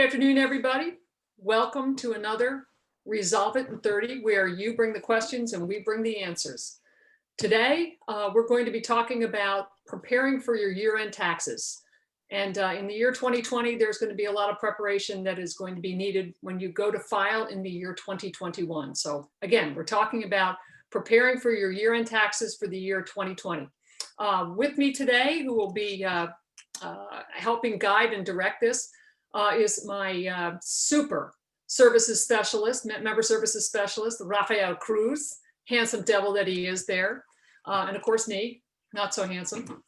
Good afternoon, everybody. Welcome to another Resolve It in 30, where you bring the questions and we bring the answers. Today, we're going to be talking about preparing for your year-end taxes. And in the year 2020, there's going to be a lot of preparation that is going to be needed when you go to file in the year 2021. So again, we're talking about preparing for your year-end taxes for the year 2020. With me today, who will be helping guide and direct this, is my super services specialist, member services specialist, Rafael Cruz, handsome devil that he is there. And of course, me, not so handsome.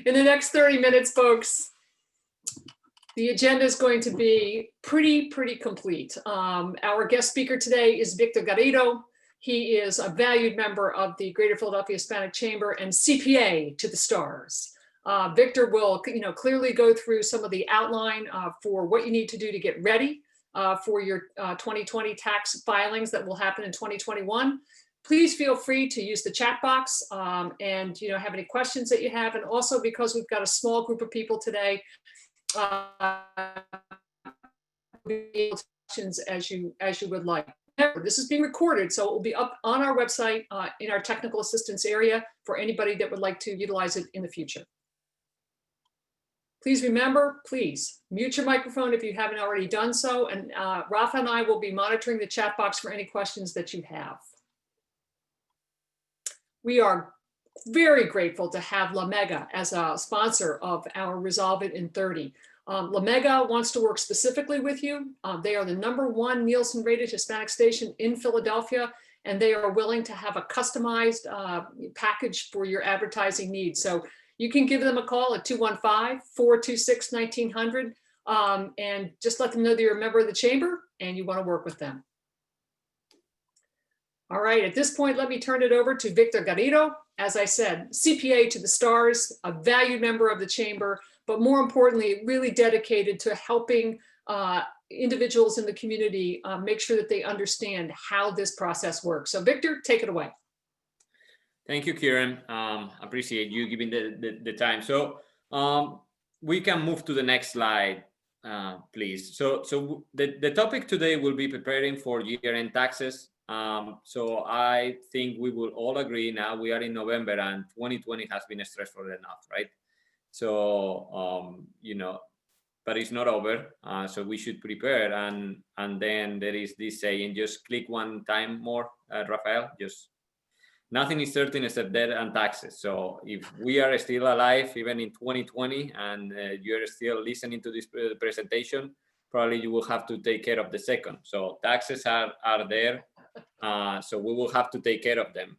In the next 30 minutes, folks, the agenda is going to be pretty complete. Our guest speaker today is Victor Garrido. He is a valued member of the Greater Philadelphia Hispanic Chamber and CPA to the stars. Victor will, clearly go through some of the outline for what you need to do to get ready for your 2020 tax filings that will happen in 2021. Please feel free to use the chat box and have any questions that you have. And also, because we've got a small group of people today, questions as you would like. This is being recorded, so it will be up on our website in our technical assistance area for anybody that would like to utilize it in the future. Please remember, please mute your microphone if you haven't already done so. And Rafa and I will be monitoring the chat box for any questions that you have. We are very grateful to have La Mega as a sponsor of our Resolve It in 30. La Mega wants to work specifically with you. They are the #1 Nielsen rated Hispanic station in Philadelphia, and they are willing to have a customized package for your advertising needs. So you can give them a call at 215-426-1900 and just let them know that you're a member of the chamber and you want to work with them. All right, at this point, let me turn it over to Victor Garrido. As I said, CPA to the stars, a valued member of the chamber, but more importantly, really dedicated to helping individuals in the community make sure that they understand how this process works. So Victor, take it away. Thank you, Kieran. Appreciate you giving the time. So we can move to the next slide, please. So the topic today will be preparing for year-end taxes. So I think we will all agree now we are in November and 2020 has been stressful enough, right? So, but it's not over. So we should prepare. And then there is this saying, just click one time more, Rafael, just nothing is certain except death and taxes. So if we are still alive, even in 2020, and you're still listening to this presentation, probably you will have to take care of the second. So taxes are there. So we will have to take care of them.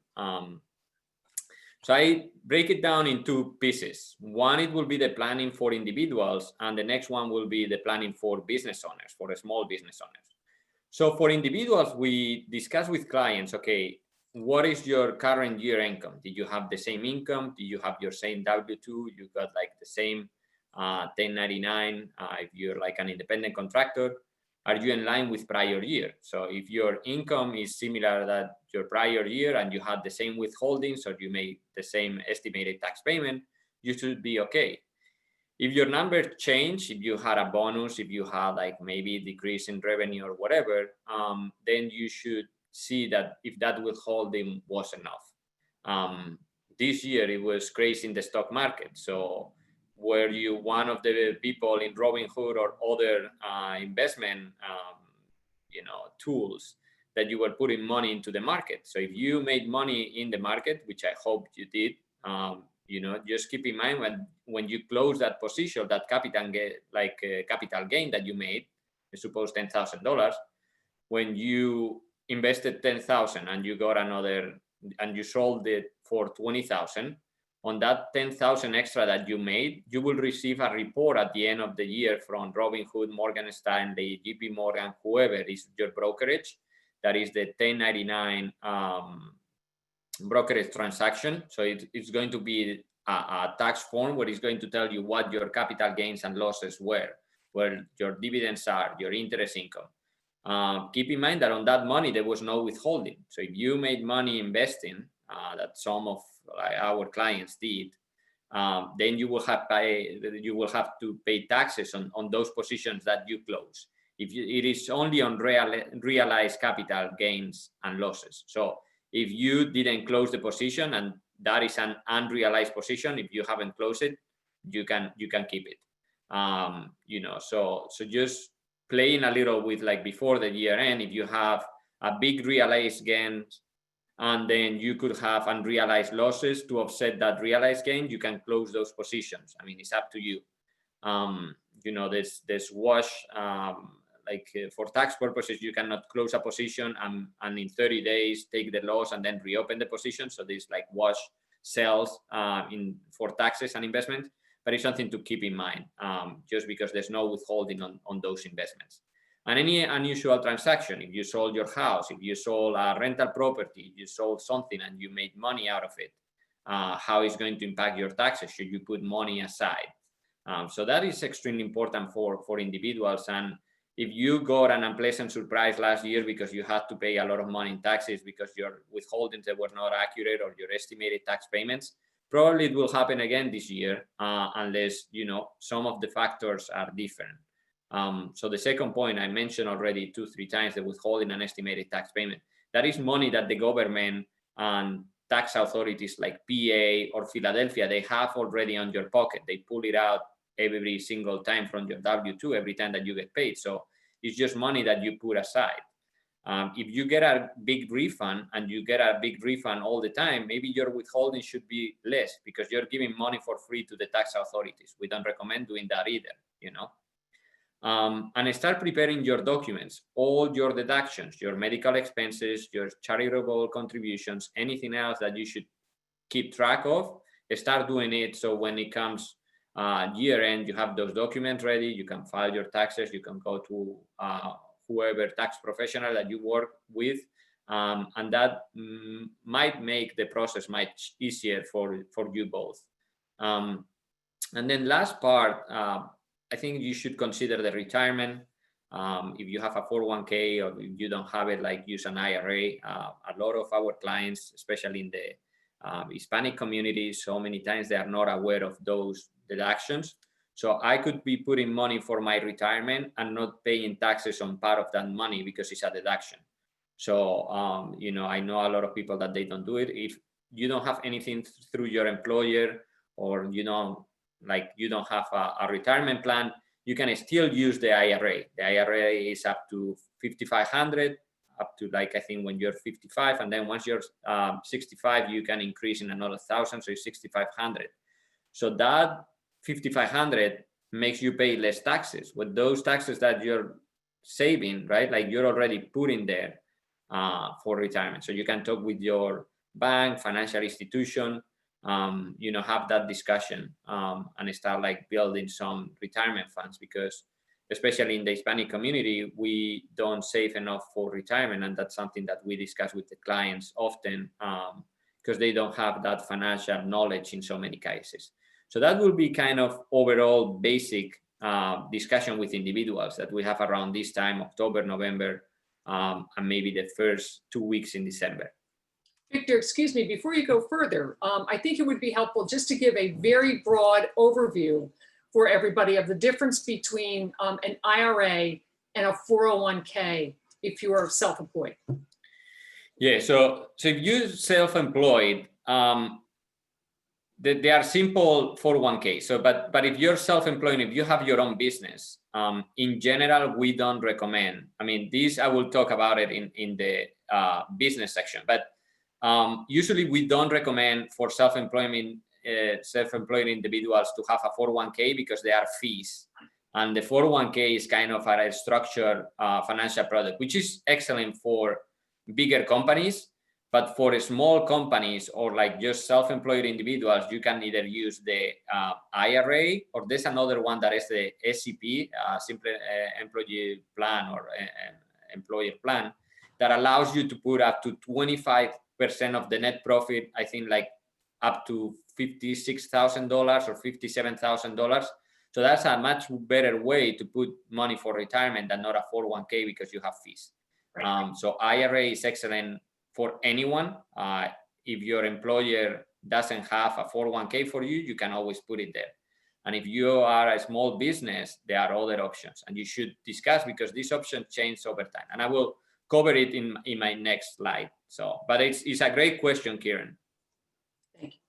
So I break it down in two pieces. One, it will be the planning for individuals, and the next one will be the planning for business owners, for the small business owners. So for individuals, we discuss with clients, okay, what is your current year income? Did you have the same income? Do you have your same W-2? You got like the same 1099 if you're like an independent contractor? Are you in line with prior year? So if your income is similar that your prior year and you had the same withholdings or you made the same estimated tax payment, you should be okay. If your numbers change, if you had a bonus, if you had like maybe decrease in revenue or whatever, then you should see that if that withholding was enough. This year it was crazy in the stock market. So were you one of the people in Robinhood or other investment tools that you were putting money into the market? So if you made money in the market, which I hope you did, just keep in mind when you close that position, that capital gain that you made, I suppose $10,000, when you invested 10,000 and you got another and you sold it for 20,000, on that 10,000 extra that you made, you will receive a report at the end of the year from Robinhood, Morgan Stanley, JP Morgan, whoever is your brokerage. That is the 1099 brokerage transaction. So it's going to be a tax form where it's going to tell you what your capital gains and losses were, where your dividends are, your interest income. Keep in mind that on that money, there was no withholding. So if you made money investing, that some of our clients did, then you will have to pay taxes on those positions that you close. It is only on realized capital gains and losses. So if you didn't close the position and that is an unrealized position, if you haven't closed it, you can keep it. So just playing a little with, like, before the year end, if you have a big realized gain and then you could have unrealized losses to offset that realized gain, you can close those positions. I mean, it's up to you. There's wash, for tax purposes, you cannot close a position and in 30 days take the loss and then reopen the position. So there's like wash sales for taxes and investments, but it's something to keep in mind, just because there's no withholding on those investments. And any unusual transaction, if you sold your house, if you sold a rental property, you sold something and you made money out of it, how is going to impact your taxes? Should you put money aside? So that is extremely important for individuals. And if you got an unpleasant surprise last year because you had to pay a lot of money in taxes because your withholdings were not accurate or your estimated tax payments, probably it will happen again this year, unless some of the factors are different. So the second point I mentioned already 2-3 times, the withholding and estimated tax payment. That is money that the government and tax authorities like PA or Philadelphia, they have already on your pocket. They pull it out every single time from your W-2 every time that you get paid. So it's just money that you put aside. If you get a big refund and you get a big refund all the time, maybe your withholding should be less because you're giving money for free to the tax authorities. We don't recommend doing that either, and start preparing your documents, all your deductions, your medical expenses, your charitable contributions, anything else that you should keep track of, start doing it. So when it comes year end, you have those documents ready, you can file your taxes, you can go to whoever tax professional that you work with, and that might make the process much easier for you both. And then last part, I think you should consider the retirement. If you have a 401k or if you don't have it, like use an IRA. A lot of our clients, especially in the Hispanic community, so many times they are not aware of those deductions. So I could be putting money for my retirement and not paying taxes on part of that money because it's a deduction. So, I know a lot of people that they don't do it. If you don't have anything through your employer or, you don't have a retirement plan, you can still use the IRA. The IRA is up to $5,500, up to I think when you're 55. And then once you're 65, you can increase in another 1,000. So it's 6,500. So that 5,500 makes you pay less taxes with those taxes that you're saving, right? Like you're already putting there for retirement. So you can talk with your bank, financial institution, have that discussion and start building some retirement funds, because especially in the Hispanic community, we don't save enough for retirement. And that's something that we discuss with the clients often because they don't have that financial knowledge in so many cases. So that will be kind of overall basic discussion with individuals that we have around this time, October, November, and maybe the first 2 weeks in December. Victor, excuse me, before you go further, I think it would be helpful just to give a very broad overview for everybody of the difference between an IRA and a 401k if you are self-employed. Yeah, so if you're self-employed, they are simple 401k. So, but if you're self-employed, if you have your own business, in general, we don't recommend. I mean, this I will talk about it in the business section, but usually we don't recommend for self-employed individuals to have a 401k because there are fees, and the 401k is kind of a structured financial product, which is excellent for bigger companies. But for small companies or just self-employed individuals, you can either use the IRA, or there's another one that is the SEP, Simple Employee Plan or Employer Plan, that allows you to put up to 25% of the net profit, I think up to $56,000 or $57,000. So that's a much better way to put money for retirement than not a 401k because you have fees. Right. So IRA is excellent for anyone. If your employer doesn't have a 401k for you, you can always put it there. And if you are a small business, there are other options, and you should discuss, because these options change over time. And I will cover it in my next slide. So, but it's a great question, Kieran. Thank you.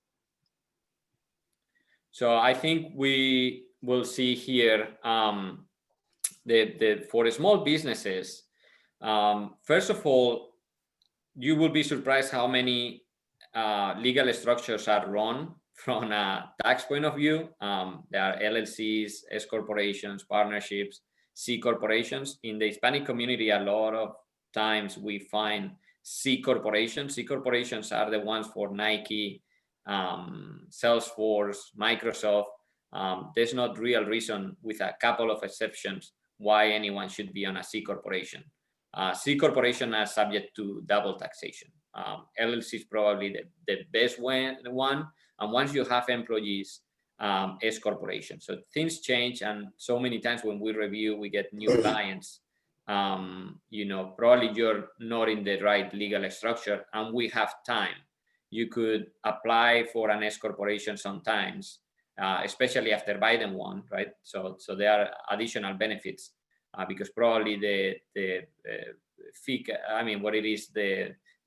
So I think we will see here for small businesses. First of all, you will be surprised how many legal structures are run from a tax point of view. There are LLCs, S corporations, partnerships, C corporations. In the Hispanic community, a lot of times we find C corporations. C corporations are the ones for Nike, Salesforce, Microsoft. There's not real reason, with a couple of exceptions, why anyone should be on a C corporation. C corporation are subject to double taxation. LLC is probably the best one. And once you have employees, S corporation. So things change, and so many times when we review, we get new clients. Probably you're not in the right legal structure, and we have time. You could apply for an S corporation sometimes, especially after Biden won, right? So there are additional benefits. Because probably the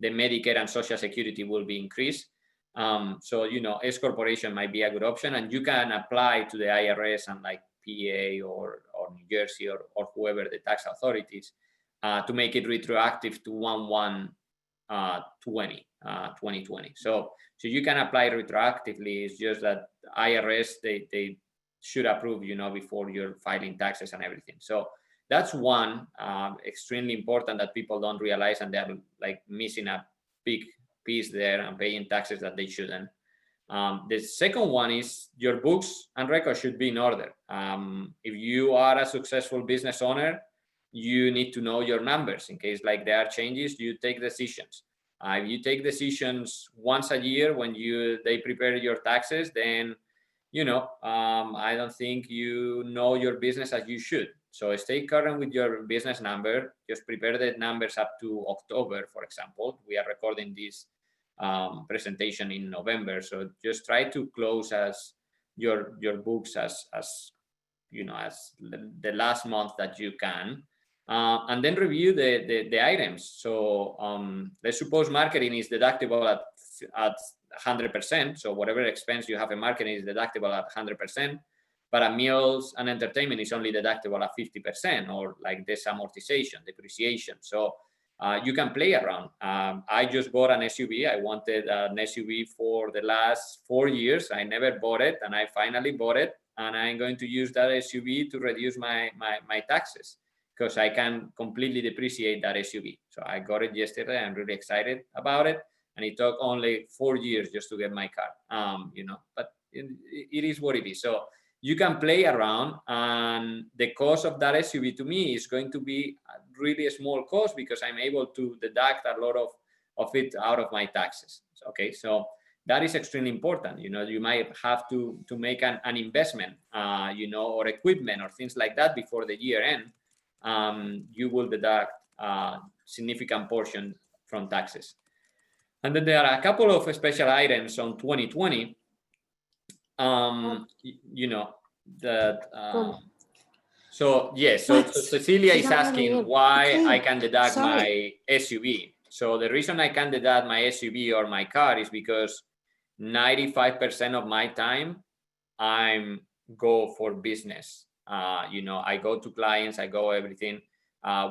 Medicare and Social Security will be increased. So S corporation might be a good option, and you can apply to the IRS and like PA or New Jersey or whoever the tax authorities to make it retroactive to 1/1/2020. So you can apply retroactively. It's just that IRS they should approve before you're filing taxes and everything. So that's one extremely important that people don't realize, and they're like missing a big piece there and paying taxes that they shouldn't. The second one is your books and records should be in order. If you are a successful business owner, you need to know your numbers in case like there are changes. You take decisions. If you take decisions once a year when they prepare your taxes, then I don't think you know your business as you should. So stay current with your business number. Just prepare the numbers up to October, for example. We are recording this presentation in November, so just try to close as your books as the last month that you can, and then review the items. So let's suppose marketing is deductible at 100%. So whatever expense you have in marketing is deductible at 100%. But meals and entertainment is only deductible at 50%, or like this amortization, depreciation. So you can play around. I just bought an SUV. I wanted an SUV for the last 4 years. I never bought it, and I finally bought it. And I'm going to use that SUV to reduce my taxes, because I can completely depreciate that SUV. So I got it yesterday. I'm really excited about it. And it took only 4 years just to get my car, but it is what it is. So you can play around, and the cost of that SUV to me is going to be a really small cost, because I'm able to deduct a lot of it out of my taxes. Okay, so that is extremely important. You might have to make an investment, or equipment or things like that before the year end. You will deduct a significant portion from taxes. And then there are a couple of special items on 2020. So yes, so Cecilia is asking why I can deduct my SUV. So the reason I can deduct my SUV or my car is because 95% of my time I'm go for business. I go to clients, I go everything.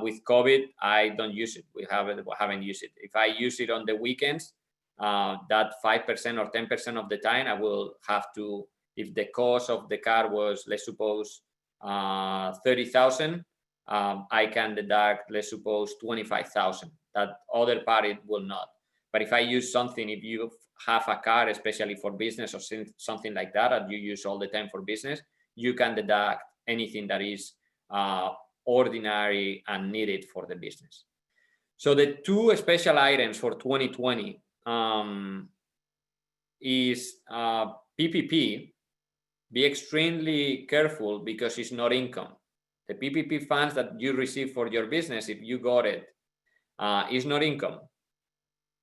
With COVID, I don't use it. We haven't used it. If I use it on the weekends, that 5% or 10% of the time, I will have to, if the cost of the car was, let's suppose, 30,000, I can deduct, let's suppose, 25,000. That other part it will not. But if I use something, if you have a car, especially for business or something like that, and you use all the time for business, you can deduct anything that is ordinary and needed for the business. So the two special items for 2020 is PPP. Be extremely careful because it's not income. The PPP funds that you receive for your business, if you got it, is not income.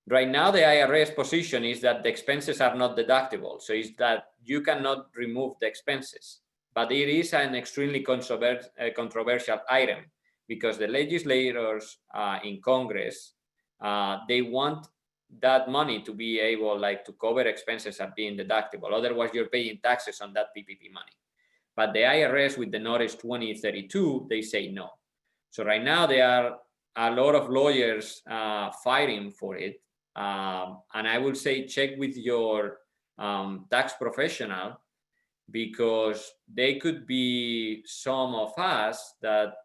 Right now, the IRS position is that the expenses are not deductible. So it's that you cannot remove the expenses, but it is an extremely controversial item because the legislators in Congress, they want that money to be able to cover expenses at being deductible. Otherwise, you're paying taxes on that PPP money. But the IRS with the notice 2032, they say no. So right now there are a lot of lawyers fighting for it. And I will say check with your tax professional, because they could be some of us that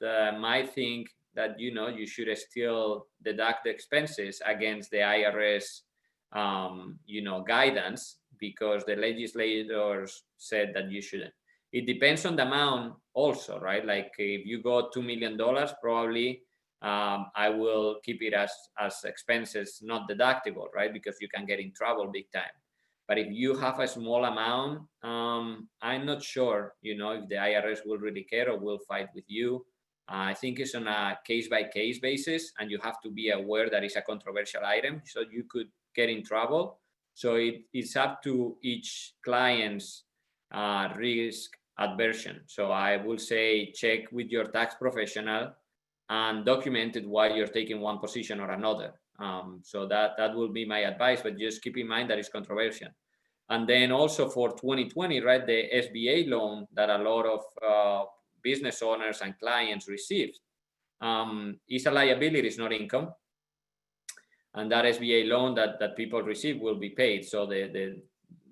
might think that you should still deduct the expenses against the IRS guidance, because the legislators said that you shouldn't. It depends on the amount also, right? Like if you go $2 million, probably I will keep it as expenses not deductible, right? Because you can get in trouble big time. But if you have a small amount, I'm not sure, if the IRS will really care or will fight with you. I think it's on a case-by-case basis, and you have to be aware that it's a controversial item, so you could get in trouble. So it's up to each client's risk aversion. So I will say check with your tax professional and document it why you're taking one position or another. So that will be my advice, but just keep in mind that it's controversial. And then also for 2020, right, the SBA loan that a lot of business owners and clients received is a liability, it's not income. And that SBA loan that people receive will be paid. So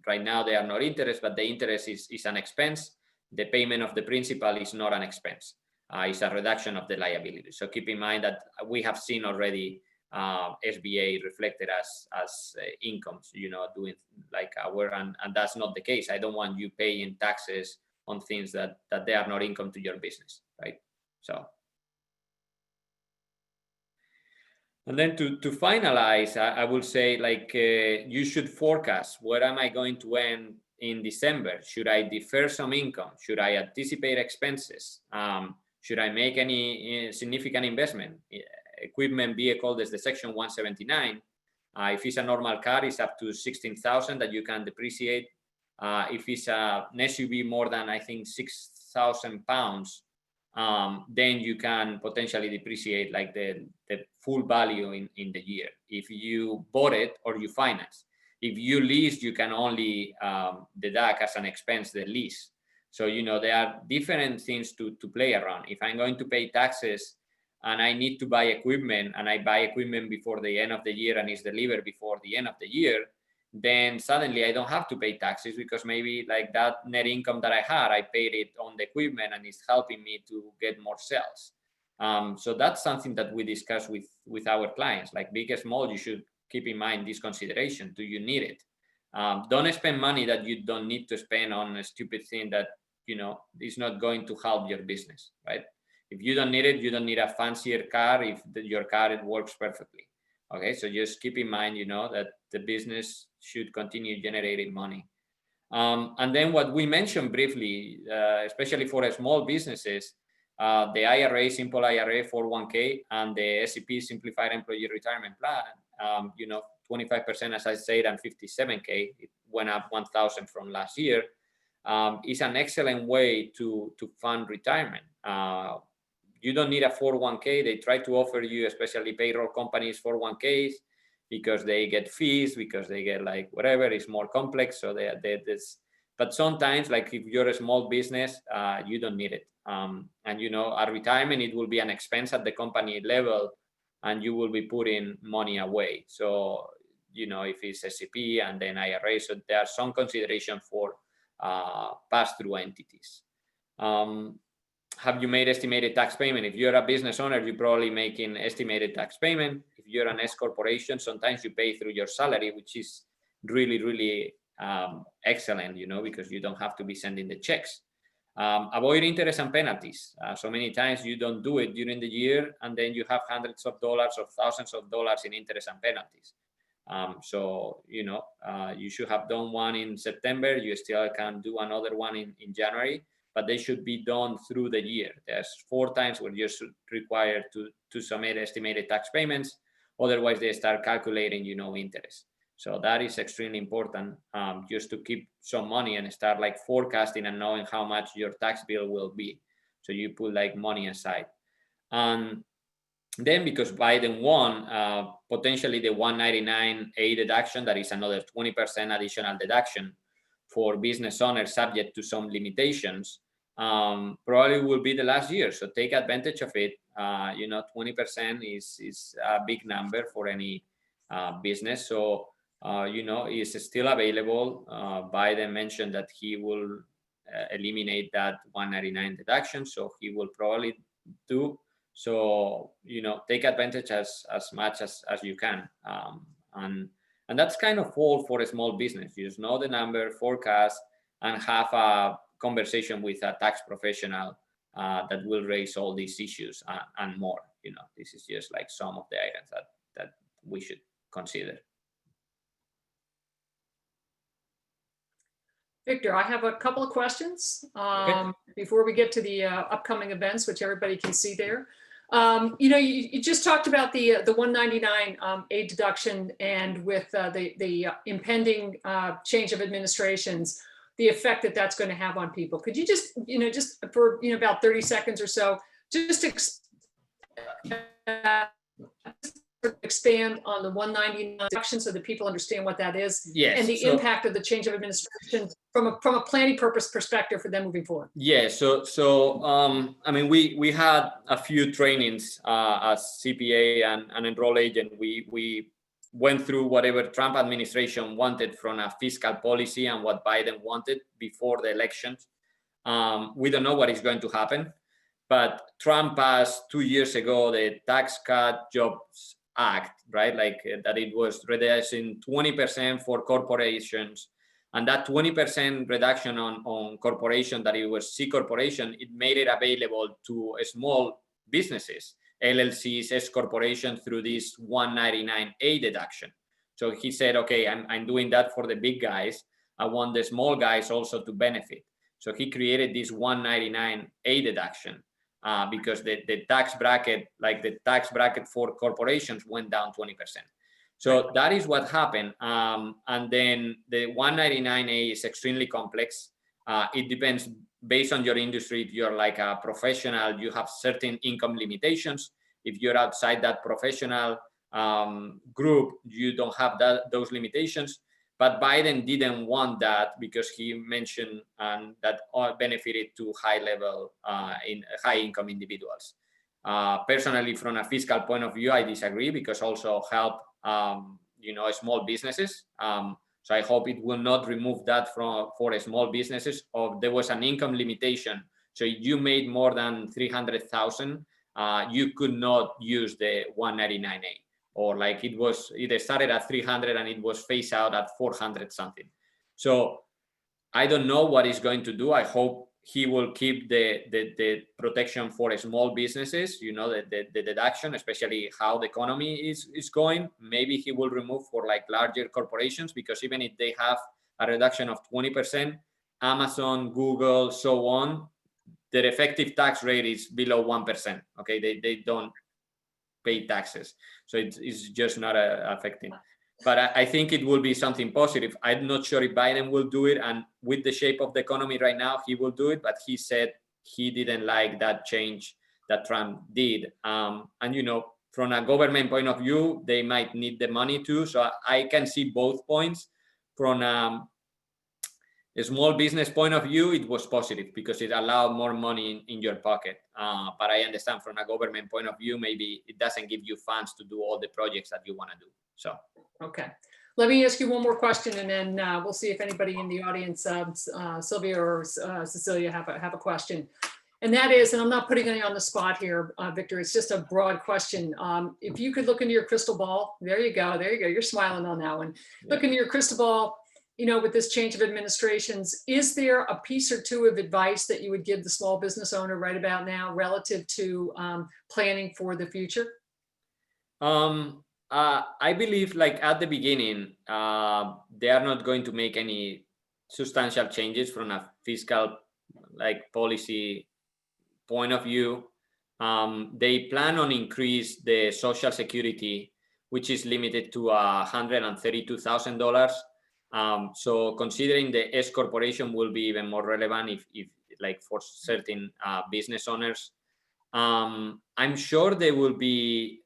right now they are not interest, but the interest is an expense. The payment of the principal is not an expense. It's a reduction of the liability. So keep in mind that we have seen already SBA reflected as incomes, doing like and that's not the case. I don't want you paying taxes on things that they are not income to your business, right? So. And then to finalize, I will say you should forecast where am I going to end in December? Should I defer some income? Should I anticipate expenses? Should I make any significant investment? Equipment vehicle, there's the section 179. If it's a normal car, it's up to 16,000 that you can depreciate. If it's an SUV more than, I think, 6,000 pounds, then you can potentially depreciate like the full value in the year if you bought it or you finance. If you lease, you can only deduct as an expense the lease. So there are different things to play around. If I'm going to pay taxes and I need to buy equipment, and I buy equipment before the end of the year and it's delivered before the end of the year, then suddenly I don't have to pay taxes, because maybe like that net income that I had, I paid it on the equipment and it's helping me to get more sales. So that's something that we discuss with our clients, like big and small. You should keep in mind this consideration. Do you need it? Don't spend money that you don't need to spend on a stupid thing that is not going to help your business, right? If you don't need it, you don't need a fancier car if your car, it works perfectly. Okay, so just keep in mind, that the business should continue generating money. And then what we mentioned briefly, especially for small businesses, the IRA, simple IRA 401k, and the SEP, Simplified Employee Retirement Plan, 25%, as I said, and 57k, it went up 1,000 from last year, is an excellent way to fund retirement. You don't need a 401k. They try to offer you, especially payroll companies, 401ks, because they get fees, because they get like whatever, it's more complex. So but sometimes, like if you're a small business, you don't need it. And at retirement, it will be an expense at the company level, and you will be putting money away. So, if it's SCP and then IRA, so there are some consideration for pass-through entities. Have you made estimated tax payment? If you're a business owner, you're probably making estimated tax payment. If you're an S corporation, sometimes you pay through your salary, which is really, really excellent, because you don't have to be sending the checks. Avoid interest and penalties. So many times you don't do it during the year, and then you have hundreds of dollars or thousands of dollars in interest and penalties. So, you should have done one in September. You still can do another one in January, but they should be done through the year. There's 4 times where you're required to submit estimated tax payments. Otherwise, they start calculating, interest. So that is extremely important, just to keep some money and start like forecasting and knowing how much your tax bill will be. So you put like money aside. And then because Biden won, potentially the 199A deduction, that is another 20% additional deduction for business owners subject to some limitations, probably will be the last year. So take advantage of it. 20% is a big number for any business. So, it's still available. Biden mentioned that he will eliminate that 199 deduction. So he will probably do. So, take advantage as much as you can. And that's kind of all for a small business. You just know the number, forecast, and have a conversation with a tax professional that will raise all these issues and more. This is just like some of the items that we should consider. Victor, I have a couple of questions Okay. before we get to the upcoming events, which everybody can see there. You just talked about the 199 aid deduction, and with the impending change of administrations, the effect that that's going to have on people. Could you just for about 30 seconds or so, just expand on the 199 deduction so that people understand what that is, Yes, and the impact of the change of administration from a planning purpose perspective for them moving forward? Yeah, so I mean, we had a few trainings as CPA and enroll agent. We went through whatever Trump administration wanted from a fiscal policy and what Biden wanted before the elections. We don't know what is going to happen, but Trump passed 2 years ago the Tax Cut Jobs Act, right? Like that it was reducing 20% for corporations. And that 20% reduction on corporation, that it was C corporation, it made it available to small businesses, LLCs, S corporation, through this 199A deduction. So he said, okay, I'm doing that for the big guys. I want the small guys also to benefit. So he created this 199A deduction because the tax bracket, like the tax bracket for corporations, went down 20%. So that is what happened. And then the 199A is extremely complex. It depends based on your industry. If you're like a professional, you have certain income limitations. If you're outside that professional group, you don't have those limitations. But Biden didn't want that because he mentioned that benefited to high income individuals. Personally, from a fiscal point of view, I disagree because also help small businesses. So I hope it will not remove that for small businesses. Or there was an income limitation. So if you made more than 300,000, you could not use the 199A. Or like it started at 300 and it was phased out at 400 something. So I don't know what he's going to do. I hope he will keep the protection for small businesses, the deduction, especially how the economy is going. Maybe he will remove for like larger corporations, because even if they have a reduction of 20%, Amazon, Google, so on, their effective tax rate is below 1%. Okay, they don't pay taxes. So it's just not affecting. But I think it will be something positive. I'm not sure if Biden will do it, and with the shape of the economy right now, he will do it. But he said he didn't like that change that Trump did. And from a government point of view, they might need the money too. So I can see both points. From a small business point of view, it was positive because it allowed more money in your pocket. But I understand from a government point of view, maybe it doesn't give you funds to do all the projects that you want to do. So. Okay. Let me ask you one more question, and then we'll see if anybody in the audience, Sylvia or Cecilia, have a question. And that is, and I'm not putting any on the spot here, Victor, it's just a broad question. If you could look into your crystal ball, there you go, you're smiling on that one. Yeah. Look into your crystal ball, with this change of administrations, is there a piece or two of advice that you would give the small business owner right about now relative to planning for the future? I believe, like at the beginning, they are not going to make any substantial changes from a fiscal policy point of view. They plan on increase the Social Security which is limited to $132,000. So considering the S corporation will be even more relevant if like for certain business owners. I'm sure there will be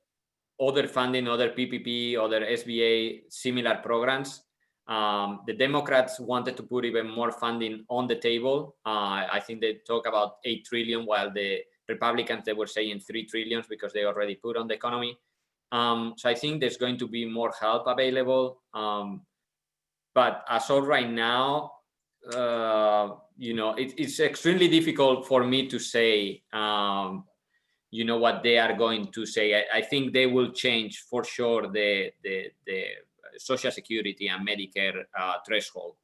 other funding, other PPP, other SBA, similar programs. The Democrats wanted to put even more funding on the table. I think they talk about 8 trillion, while the Republicans, they were saying 3 trillion because they already put on the economy. So I think there's going to be more help available. But as of right now, it's extremely difficult for me to say, what they are going to say. I think they will change for sure the Social Security and Medicare threshold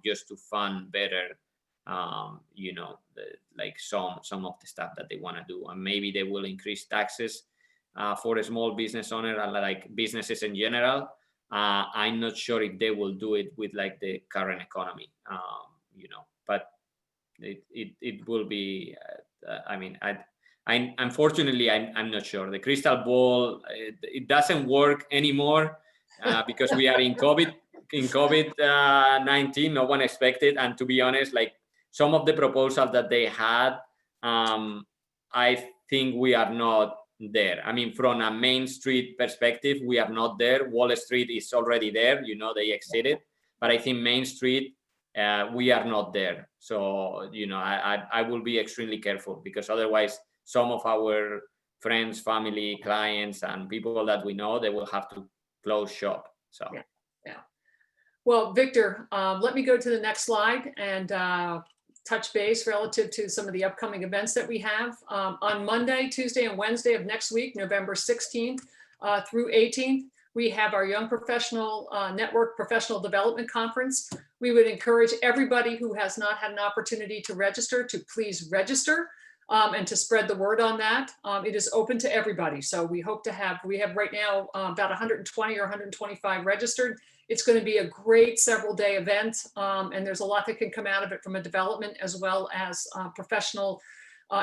just to fund better, like some of the stuff that they want to do. And maybe they will increase taxes for a small business owner and like businesses in general. I'm not sure if they will do it with like the current economy, but it will be, unfortunately, I'm not sure. The crystal ball, it doesn't work anymore because we are in COVID-19. No one expected, and to be honest, like some of the proposals that they had, I think we are not there. I mean, from a Main Street perspective, we are not there. Wall Street is already there. They exited, but I think Main Street, we are not there. So I will be extremely careful, because otherwise some of our friends, family, clients, and people that we know, they will have to close shop. So yeah. Well, Victor, let me go to the next slide and touch base relative to some of the upcoming events that we have. On Monday, Tuesday, and Wednesday of next week, November 16th through 18th, we have our Young Professional Network Professional Development Conference. We would encourage everybody who has not had an opportunity to register to please register and to spread the word on that. It is open to everybody. So we hope to have, we have right now about 120 or 125 registered. It's going to be a great several day event. And there's a lot that can come out of it from a development as well as professional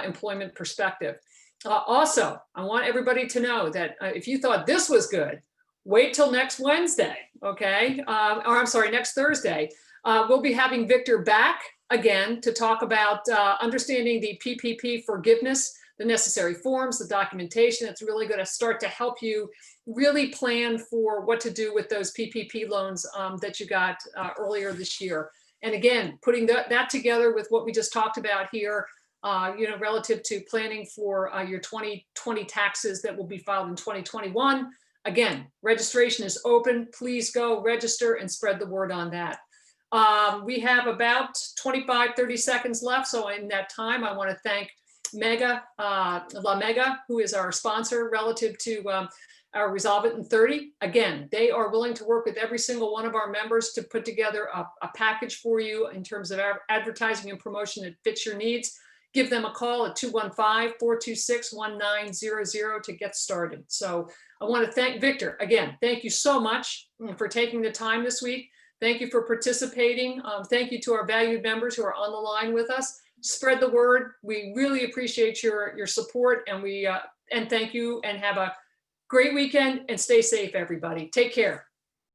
employment perspective. Also, I want everybody to know that if you thought this was good, wait till next Wednesday, okay? Or I'm sorry, next Thursday. We'll be having Victor back again to talk about understanding the PPP forgiveness, the necessary forms, the documentation. It's really going to start to help you really plan for what to do with those PPP loans that you got earlier this year. And again, putting that together with what we just talked about here, relative to planning for your 2020 taxes that will be filed in 2021. Again, registration is open. Please go register and spread the word on that. We have about 25-30 seconds left. So in that time, I want to thank La Mega, who is our sponsor relative to our Resolve It in 30. Again, they are willing to work with every single one of our members to put together a package for you in terms of advertising and promotion that fits your needs. Give them a call at 215-426-1900 to get started. So I want to thank Victor. Again, thank you so much for taking the time this week. Thank you for participating. Thank you to our valued members who are on the line with us. Spread the word. We really appreciate your support, and and thank you, and have a great weekend, and stay safe, everybody. Take care.